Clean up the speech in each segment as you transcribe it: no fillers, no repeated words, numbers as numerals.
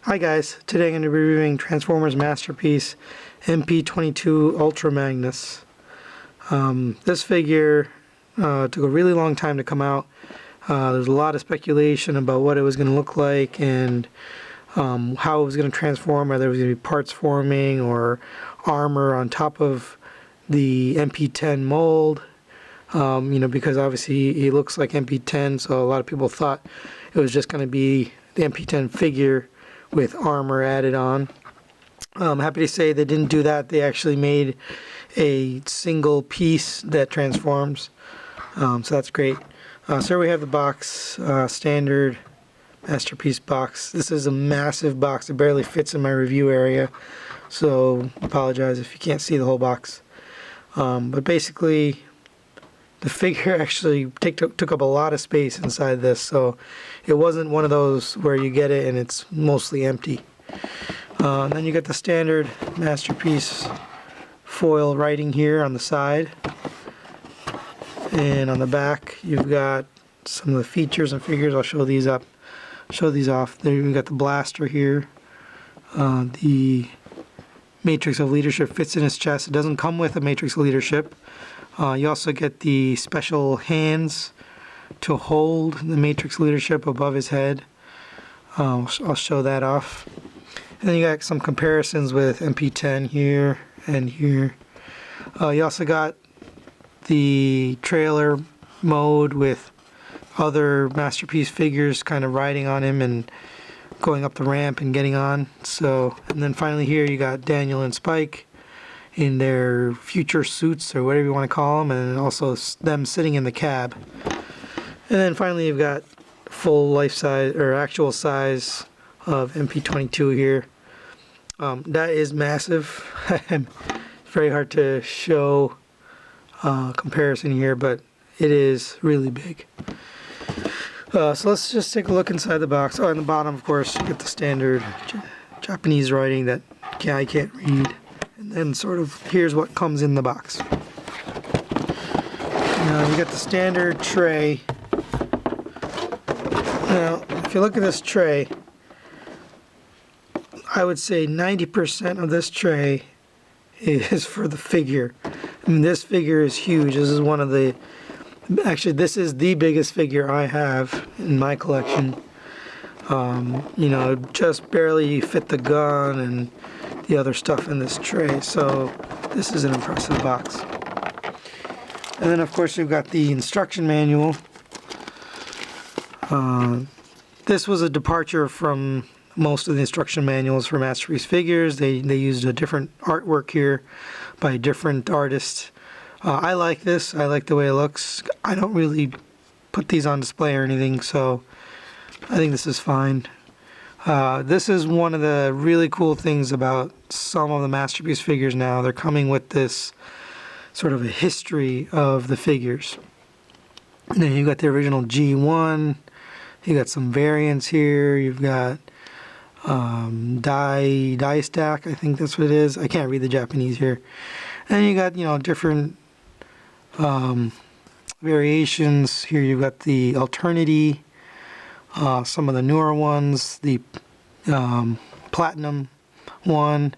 Hi guys, today I'm going to be reviewing Transformers Masterpiece MP-22 Ultra Magnus. This figure took a really long time to come out. There's a lot of speculation about what it was going to look like and how it was going to transform, whether it was going to be parts forming or armor on top of the MP-10 mold. Because obviously he looks like MP-10, so a lot of people thought it was just going to be the MP-10 figure with armor added on. I'm happy to say they didn't do that. They actually made a single piece that transforms, so that's great. So here we have the box, standard Masterpiece box. This is a massive box. It barely fits in my review area, so apologize if you can't see the whole box. But basically, the figure actually took up a lot of space inside this, so it wasn't one of those where you get it and it's mostly empty. And then you get the standard Masterpiece foil writing here on the side, and on the back you've got some of the features and figures. I'll show these off. There you've got the blaster here. The Matrix of Leadership fits in his chest. It doesn't come with a Matrix of Leadership. You also get the special hands to hold the Matrix Leadership above his head. I'll show that off. And then you got some comparisons with MP-10 here and here. You also got the trailer mode with other Masterpiece figures kind of riding on him and going up the ramp and getting on. And then finally here you got Daniel and Spike in their future suits, or whatever you want to call them, and also them sitting in the cab. And then finally you've got full life size, or actual size, of MP-22 here. That is massive. It's very hard to show comparison here, but it is really big. So let's just take a look inside the box. Oh, on the bottom, of course, you get the standard Japanese writing that I can't read. And then sort of here's what comes in the box. Now you got the standard tray. Now if you look at this tray, I would say 90% of this tray is for the figure. I mean, this figure is huge. This is one of the, actually this is the biggest figure I have in my collection. Just barely fit the gun and the other stuff in this tray, so this is an impressive box. And then of course you've got the instruction manual. This was a departure from most of the instruction manuals for Masterpiece figures. They used a different artwork here by a different artist. I like this. I like the way it looks. I don't really put these on display or anything, so I think this is fine. This is one of the really cool things about some of the Masterpiece figures now. They're coming with this sort of a history of the figures. And then you've got the original G1. You got some variants here. You've got die stack, I think that's what it is. I can't read the Japanese here. And you got, different variations. Here you've got the Alternity. Some of the newer ones, the Platinum one,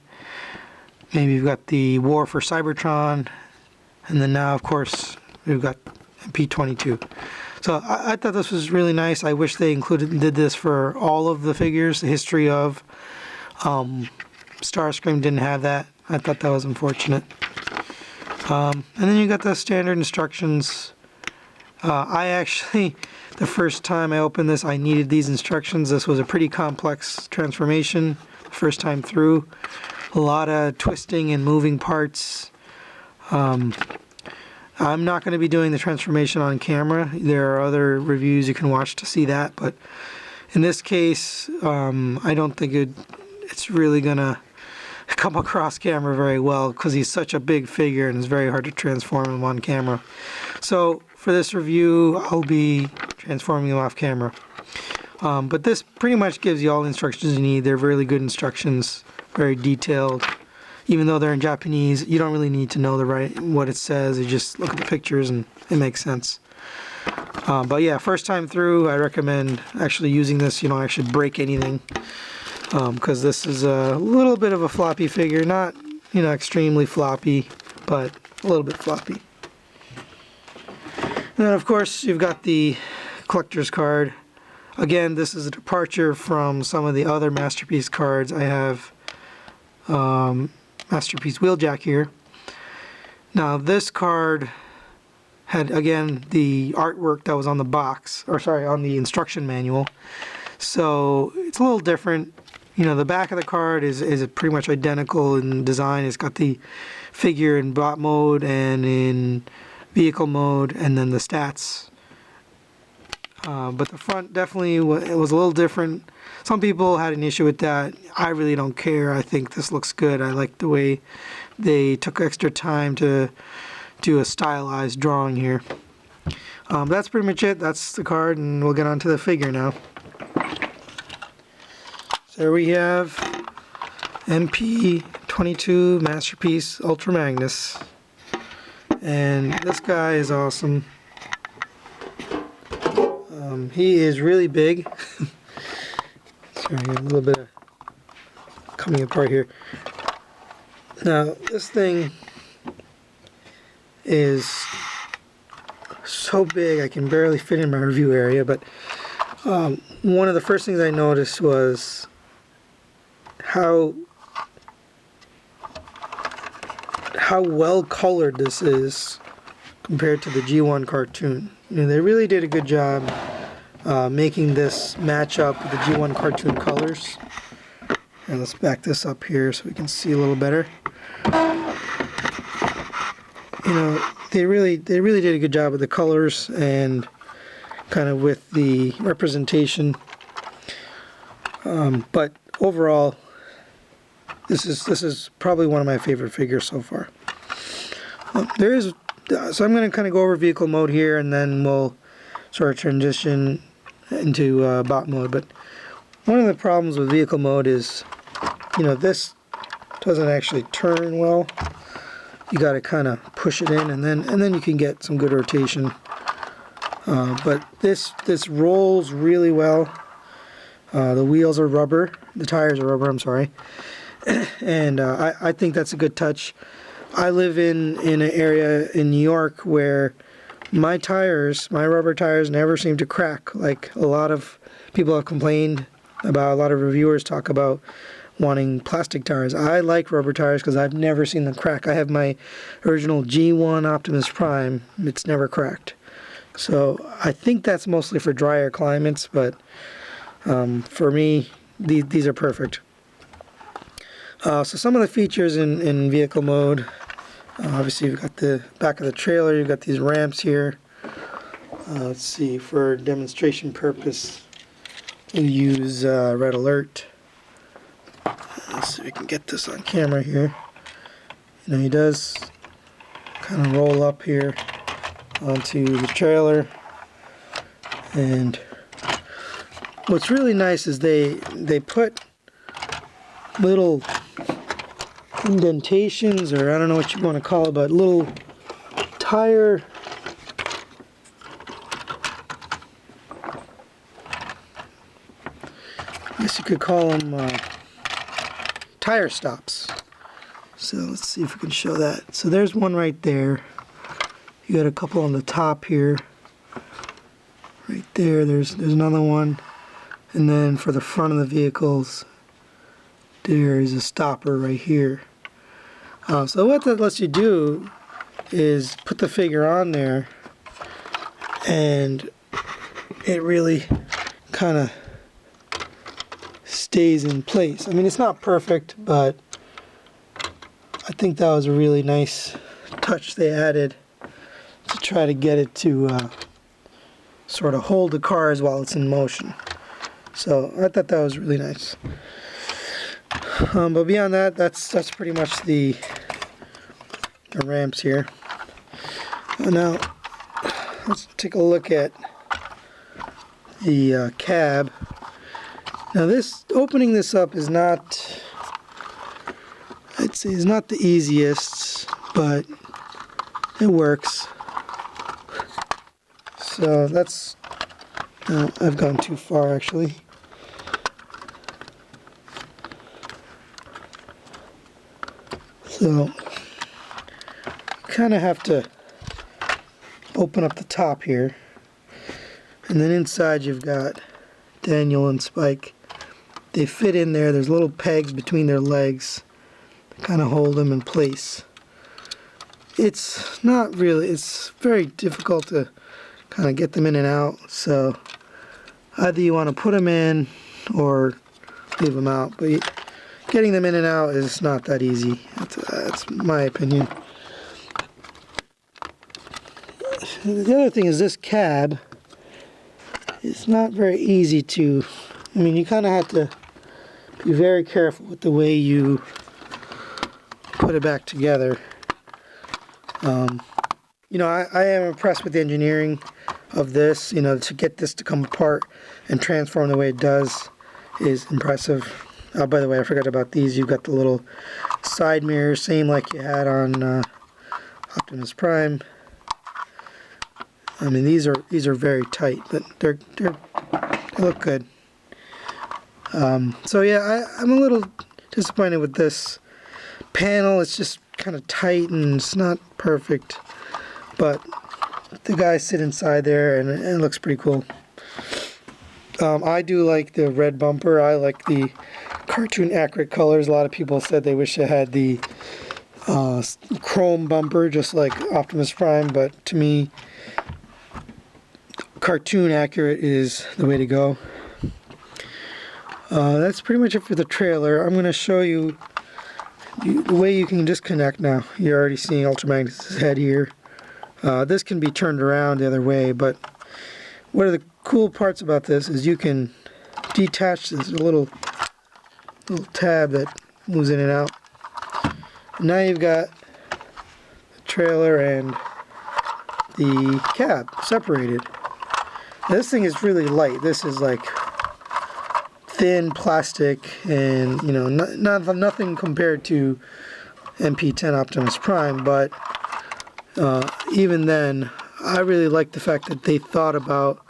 maybe you've got the War for Cybertron, and then now of course we've got MP-22. So I thought this was really nice. I wish they did this for all of the figures. The history of Starscream didn't have that. I thought that was unfortunate. And then you got the standard instructions. The first time I opened this, I needed these instructions. This was a pretty complex transformation the first time through. A lot of twisting and moving parts. I'm not going to be doing the transformation on camera. There are other reviews you can watch to see that, but in this case, I don't think it's really going to come across camera very well because he's such a big figure and it's very hard to transform him on camera. So for this review, I'll be transforming him off camera. But this pretty much gives you all the instructions you need. They're really good instructions, very detailed. Even though they're in Japanese, you don't really need to know what it says. You just look at the pictures and it makes sense. But yeah, first time through, I recommend actually using this. You don't actually break anything. because this is a little bit of a floppy figure, not extremely floppy, but a little bit floppy. And then of course you've got the collector's card. Again, this is a departure from some of the other Masterpiece cards. I have Masterpiece Wheeljack here. Now this card had, again, the artwork that was on the box, or sorry, on the instruction manual. So it's a little different. The back of the card is pretty much identical in design. It's got the figure in bot mode and in vehicle mode, and then the stats. But the front definitely it was a little different. Some people had an issue with that. I really don't care. I think this looks good. I like the way they took extra time to do a stylized drawing here. That's pretty much it. That's the card, and we'll get on to the figure now. So there we have MP-22 Masterpiece Ultra Magnus. And this guy is awesome. He is really big. Sorry, a little bit of coming apart here. Now, this thing is so big I can barely fit in my review area, but one of the first things I noticed was how well colored this is compared to the G1 cartoon. They really did a good job making this match up with the G1 cartoon colors. And let's back this up here so we can see a little better. They really did a good job with the colors and kind of with the representation. But overall, this is probably one of my favorite figures so far. So I'm going to kind of go over vehicle mode here, and then we'll sort of transition into bot mode. But one of the problems with vehicle mode is, this doesn't actually turn well. You got to kind of push it in, and then you can get some good rotation. But this rolls really well. The wheels are rubber. The tires are rubber. I'm sorry. And I think that's a good touch. I live in an area in New York where my rubber tires never seem to crack. Like a lot of people have complained about, a lot of reviewers talk about wanting plastic tires. I like rubber tires because I've never seen them crack. I have my original G1 Optimus Prime. It's never cracked. So I think that's mostly for drier climates, but for me, these are perfect. So some of the features in vehicle mode, obviously you've got the back of the trailer, you've got these ramps here. Let's see, for demonstration purpose, we'll use red alert. Let's see if we can get this on camera here. He does kind of roll up here onto the trailer, and what's really nice is they put little indentations, or I don't know what you want to call it, but little tire I guess you could call them tire stops. So let's see if we can show that. So there's one right there. You got a couple on the top here. Right there, there's another one. And then for the front of the vehicles, there is a stopper right here. So what that lets you do is put the figure on there, and it really kind of stays in place. I mean, it's not perfect, but I think that was a really nice touch they added to try to get it to sort of hold the cars while it's in motion. So I thought that was really nice. But beyond that, that's pretty much the ramps here. Now let's take a look at the cab. Now opening this up is not, I'd say, is not the easiest, but it works. So that's, I've gone too far actually. So kind of have to open up the top here, and then inside you've got Daniel and Spike. They fit in there. There's little pegs between their legs to kind of hold them in place. It's not really, it's very difficult to kind of get them in and out, so either you want to put them in or leave them out, but getting them in and out is not that easy. That's my opinion. The other thing is this cab is not very easy to, I mean, you kind of have to be very careful with the way you put it back together. You know, I am impressed with the engineering of this. You know, to get this to come apart and transform the way it does is impressive. By the way, I forgot about these. You've got the little side mirrors, same like you had on Optimus Prime. I mean, these are very tight, but they look good. So yeah, I'm a little disappointed with this panel. It's just kind of tight and it's not perfect, but the guys sit inside there and it looks pretty cool. I do like the red bumper. I like the cartoon accurate colors. A lot of people said they wish they had the chrome bumper just like Optimus Prime, but to me cartoon accurate is the way to go. That's pretty much it for the trailer. I'm going to show you the way you can disconnect now. You're already seeing Ultra Magnus' head here. This can be turned around the other way, but one of the cool parts about this is you can detach this little tab that moves in and out. Now you've got the trailer and the cab separated. This thing is really light. This is like thin plastic, and you know, nothing compared to MP-10 Optimus Prime, but even then, I really like the fact that they thought about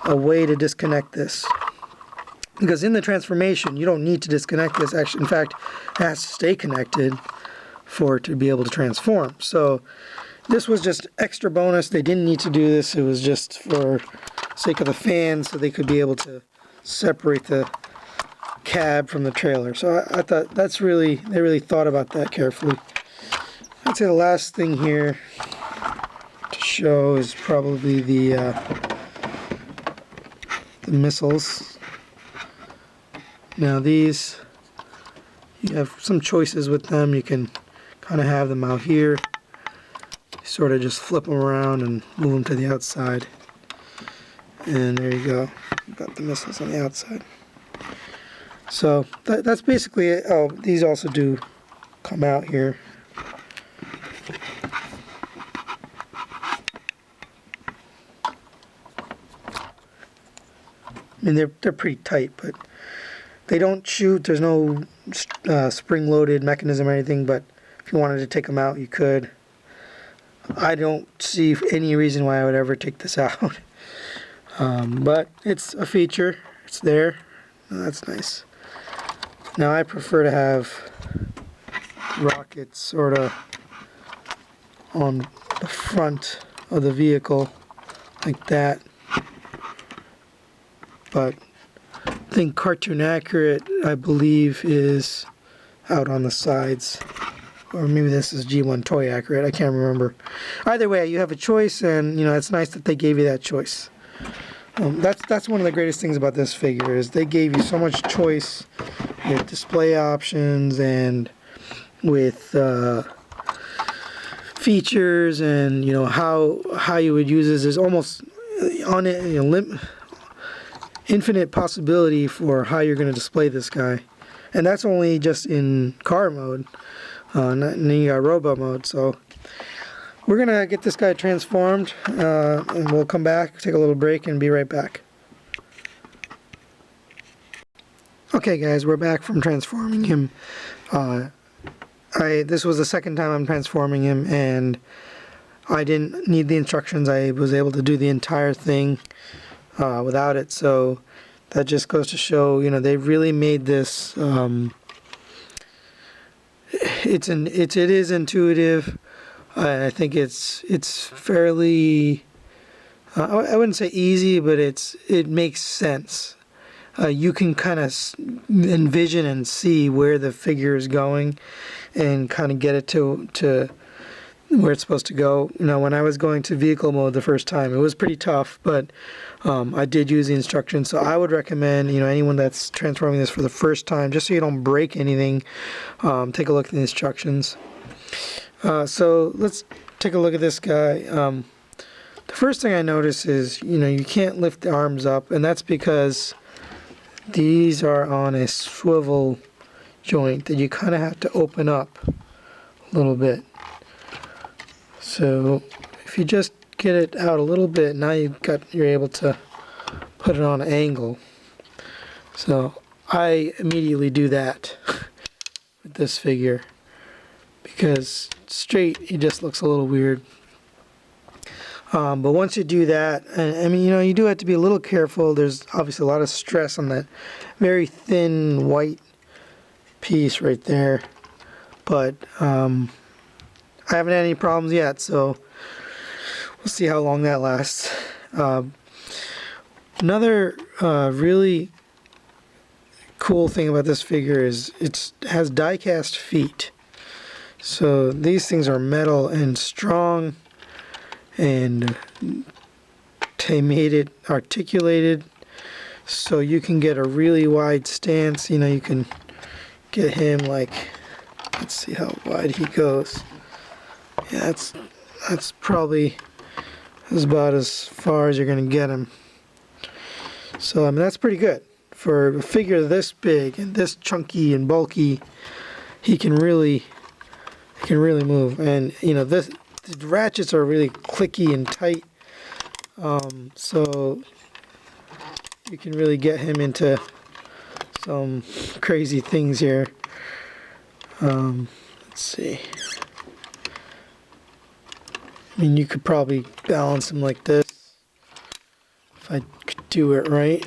a way to disconnect this. Because in the transformation, you don't need to disconnect this. Actually, in fact, it has to stay connected for it to be able to transform. So this was just extra bonus. They didn't need to do this. It was just for sake of the fans, so they could be able to separate the cab from the trailer. So I thought they really thought about that carefully. I'd say the last thing here to show is probably the missiles. Now these, you have some choices with them. You can kind of have them out here. You sort of just flip them around and move them to the outside. And there you go. You've got the missiles on the outside. So that's basically it. Oh, these also do come out here. I mean, they're pretty tight, but they don't shoot. There's no spring-loaded mechanism or anything, but if you wanted to take them out, you could. I don't see any reason why I would ever take this out. But it's a feature. It's there. That's nice. Now I prefer to have rockets sort of on the front of the vehicle like that. But I think cartoon accurate, I believe, is out on the sides. Or maybe this is G1 toy accurate. I can't remember. Either way, you have a choice, and you know it's nice that they gave you that choice. That's one of the greatest things about this figure is they gave you so much choice with display options and with features, and you know how you would use this. There's almost on it, you know, infinite possibility for how you're going to display this guy, and that's only just in car mode. And then you got robot mode. So we're gonna get this guy transformed, and we'll come back, take a little break, and be right back. Okay, guys, we're back from transforming him. This was the second time I'm transforming him, and I didn't need the instructions. I was able to do the entire thing without it. So that just goes to show, you know, they really made this. it is intuitive. I think it's fairly, I wouldn't say easy, but it makes sense. You can kind of envision and see where the figure is going, and kind of get it to where it's supposed to go. You know, when I was going to vehicle mode the first time, it was pretty tough, but I did use the instructions. So I would recommend, you know, anyone that's transforming this for the first time, just so you don't break anything, take a look at the instructions. So let's take a look at this guy. The first thing I notice is, you know, you can't lift the arms up, and that's because these are on a swivel joint that you kind of have to open up a little bit. So if you just get it out a little bit, now you're able to put it on an angle. So I immediately do that with this figure, because straight it just looks a little weird. But once you do that, and I mean, you know, you do have to be a little careful. There's obviously a lot of stress on that very thin white piece right there, but I haven't had any problems yet, so we'll see how long that lasts. Another really cool thing about this figure is it has die-cast feet. So these things are metal and strong, and they made it articulated so you can get a really wide stance. You know, you can get him like, let's see how wide he goes. Yeah, that's probably about as far as you're going to get him. So I mean, that's pretty good for a figure this big and this chunky and bulky. He can really move, and you know, the ratchets are really clicky and tight, so you can really get him into some crazy things here. Let's see. I mean, you could probably balance him like this if I could do it right.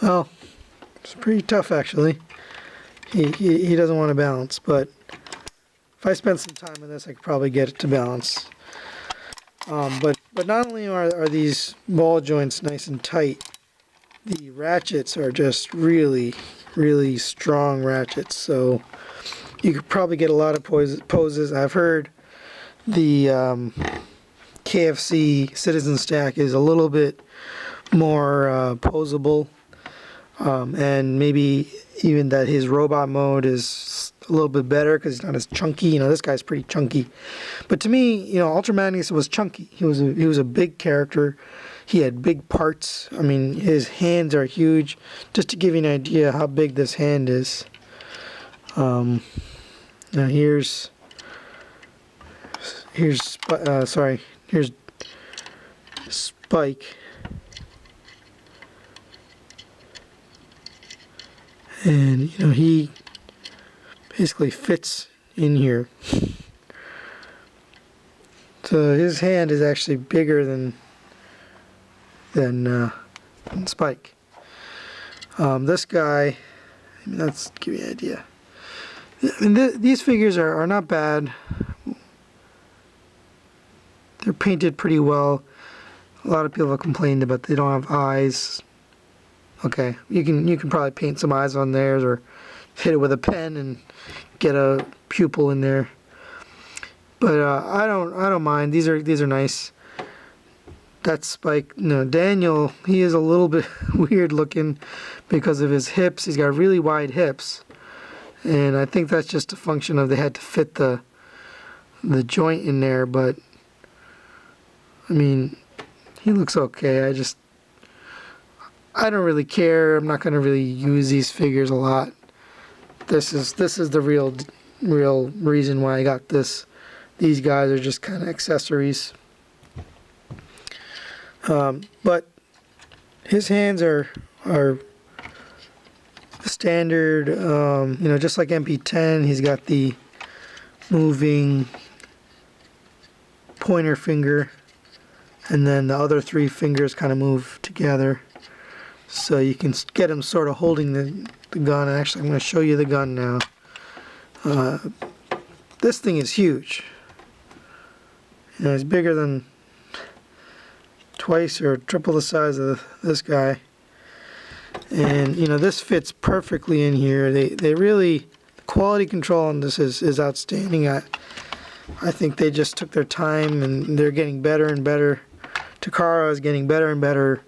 Oh, it's pretty tough actually. He doesn't want to balance, but if I spent some time on this, I could probably get it to balance. But not only are these ball joints nice and tight, the ratchets are just really strong ratchets. So you could probably get a lot of poses. I've heard the KFC Citizen Stack is a little bit more posable, and maybe even that his robot mode is a little bit better because he's not as chunky. You know, this guy's pretty chunky. But to me, you know, Ultra Magnus was chunky. He was a big character. He had big parts. I mean, his hands are huge. Just to give you an idea how big this hand is. Now here's Spike. And you know, he basically fits in here. So his hand is actually bigger than Spike. This guy, I mean, let's give you an idea. I mean, these figures are not bad. They're painted pretty well. A lot of people have complained about they don't have eyes. Okay, you can probably paint some eyes on theirs, or hit it with a pen and get a pupil in there. But I don't mind. These are nice. That's Spike. No, Daniel, he is a little bit weird looking because of his hips. He's got really wide hips, and I think that's just a function of they had to fit the joint in there. But I mean, he looks okay. I don't really care. I'm not going to really use these figures a lot. This is the real reason why I got this. These guys are just kind of accessories. But his hands are standard. You know, just like MP-10, he's got the moving pointer finger, and then the other three fingers kind of move together. so you can get him sort of holding the gun. And actually, I'm going to show you the gun now. This thing is huge. You know, it's bigger than twice or triple the size of this guy. And you know, this fits perfectly in here. They really, the quality control on this is outstanding. I think they just took their time, and they're getting better and better. Takara is getting better and better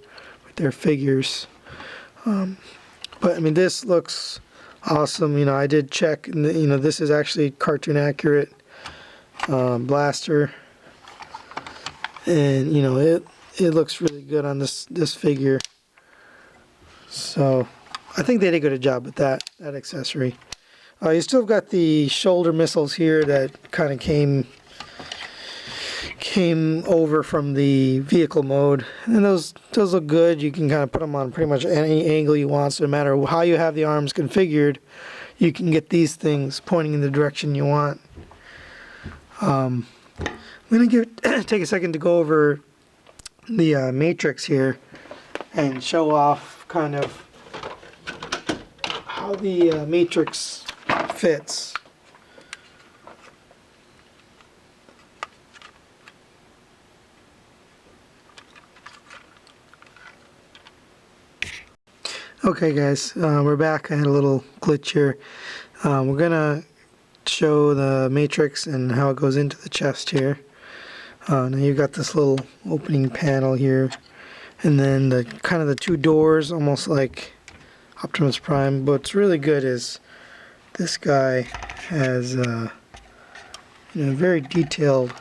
with their figures. But I mean, this looks awesome. You know, I did check, and you know, this is actually cartoon accurate blaster, and you know, it looks really good on this figure. So I think they did a good job with that accessory. You still got the shoulder missiles here that kind of came over from the vehicle mode, and those look good. You can kind of put them on pretty much any angle you want, so no matter how you have the arms configured, you can get these things pointing in the direction you want. I'm going to take a second to go over the matrix here and show off kind of how the matrix fits. Okay guys, we're back. I had a little glitch here. We're gonna show the matrix and how it goes into the chest here. Now you've got this little opening panel here, and then the kind of the two doors, almost like Optimus Prime. But what's really good is this guy has you know, a very detailed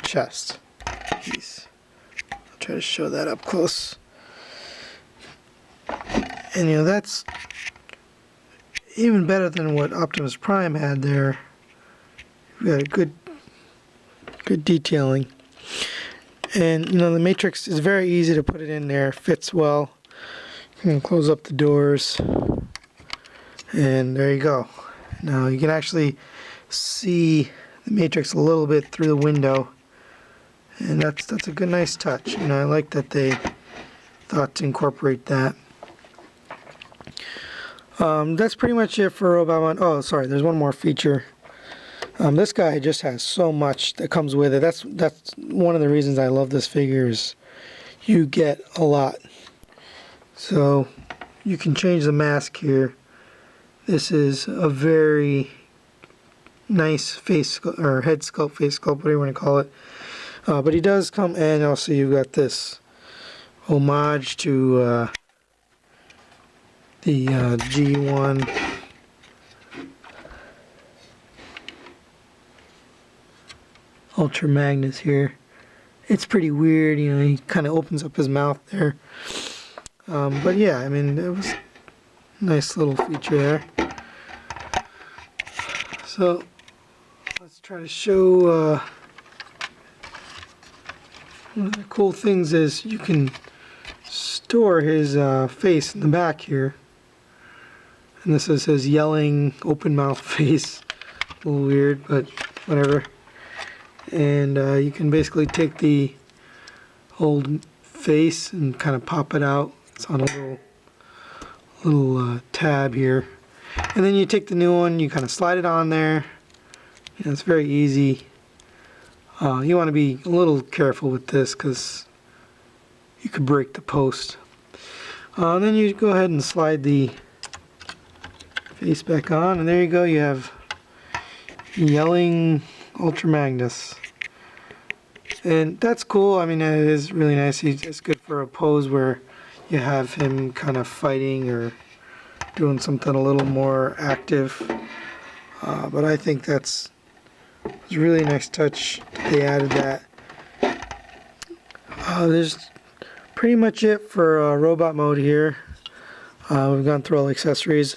chest piece. I'll try to show that up close. And you know, that's even better than what Optimus Prime had there. We got a good detailing. And you know, the matrix is very easy to put it in there, fits well. You can close up the doors, and there you go. Now you can actually see the matrix a little bit through the window, and that's a good, nice touch. You know, I like that they thought to incorporate that. That's pretty much it for Robot One. Oh, sorry, there's one more feature. This guy just has so much that comes with it. That's one of the reasons I love this figure, is you get a lot. So you can change the mask here. This is a very nice face or head sculpt, face sculpt, whatever you want to call it. But he does come, and also you've got this homage to the G1 Ultra Magnus here. It's pretty weird, you know, he kind of opens up his mouth there. But yeah, I mean, it was a nice little feature there. So let's try to show one of the cool things is you can store his face in the back here. And this is his yelling, open mouth face. A little weird, but whatever. And you can basically take the old face and kind of pop it out. It's on a little tab here. And then you take the new one, you kind of slide it on there. You know, it's very easy. You want to be a little careful with this because you could break the post. Then you go ahead and slide the face back on, and there you go. You have yelling Ultra Magnus, and that's cool. I mean, it is really nice. It's good for a pose where you have him kind of fighting or doing something a little more active. But I think that's a really nice touch that they added that. There's pretty much it for robot mode here. We've gone through all the accessories.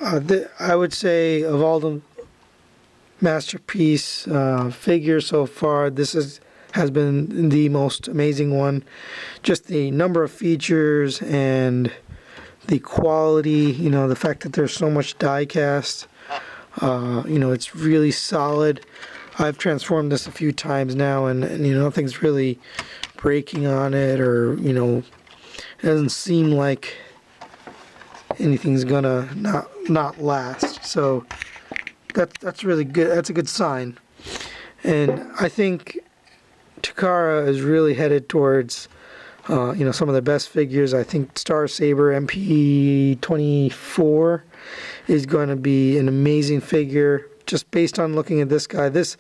I would say of all the masterpiece figures so far, this has been the most amazing one. Just the number of features and the quality, you know, the fact that there's so much die cast, you know, it's really solid. I've transformed this a few times now, and you know, nothing's really breaking on it, or you know, it doesn't seem like anything's gonna not last. So that's really good. That's a good sign. And I think Takara is really headed towards some of the best figures. I think Star Saber MP-24 is going to be an amazing figure. Just based on looking at this guy, this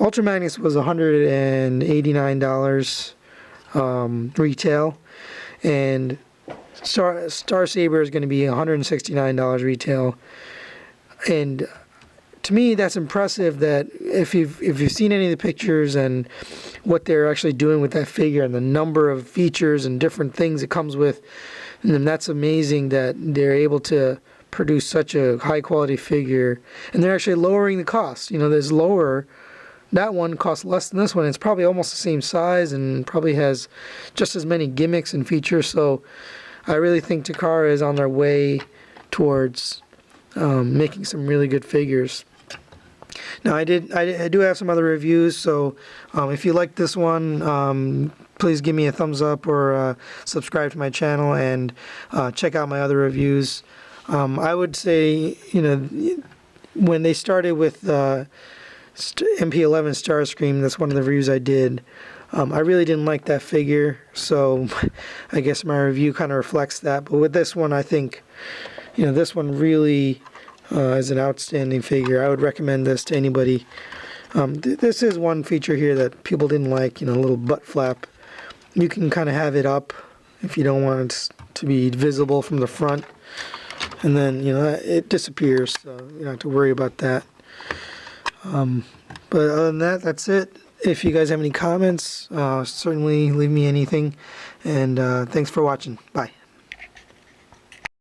Ultra Magnus was $189 retail, and Star Saber is going to be $169 retail. And to me, that's impressive. That if you've seen any of the pictures and what they're actually doing with that figure and the number of features and different things it comes with, and that's amazing that they're able to produce such a high quality figure, and they're actually lowering the cost. There's lower. That one costs less than this one. It's probably almost the same size and probably has just as many gimmicks and features. So I really think Takara is on their way towards making some really good figures. Now I do have some other reviews, so if you like this one, please give me a thumbs up or subscribe to my channel and check out my other reviews. I would say, when they started with MP-11 Starscream, that's one of the reviews I did. I really didn't like that figure, so I guess my review kind of reflects that. But with this one, I think, this one really is an outstanding figure. I would recommend this to anybody. This is one feature here that people didn't like, a little butt flap. You can kind of have it up if you don't want it to be visible from the front. And then, it disappears, so you don't have to worry about that. But other than that, that's it. If you guys have any comments, certainly leave me anything. And thanks for watching. Bye.